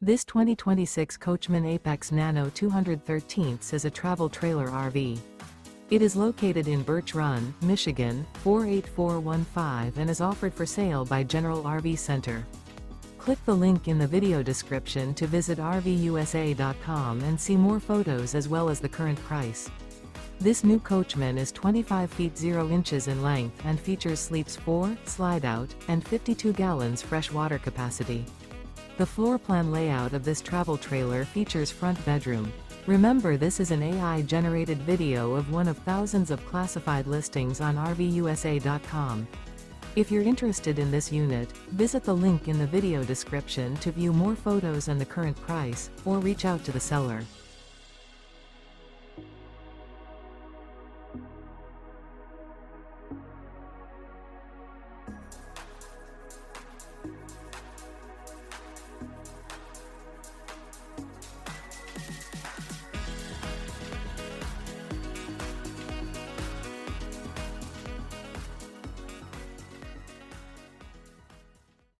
This 2026 Coachmen Apex Nano 213 is a travel trailer RV. It is located in Birch Run, Michigan, 48415 and is offered for sale by General RV Center. Click the link in the video description to visit RVUSA.com and see more photos as well as the current price. This new Coachmen is 25 feet 0 inches in length and features sleeps 4, slide-out, and 52 gallons fresh water capacity. The floor plan layout of this travel trailer features front bedroom. Remember, this is an AI-generated video of one of thousands of classified listings on RVUSA.com. If you're interested in this unit, visit the link in the video description to view more photos and the current price, or reach out to the seller.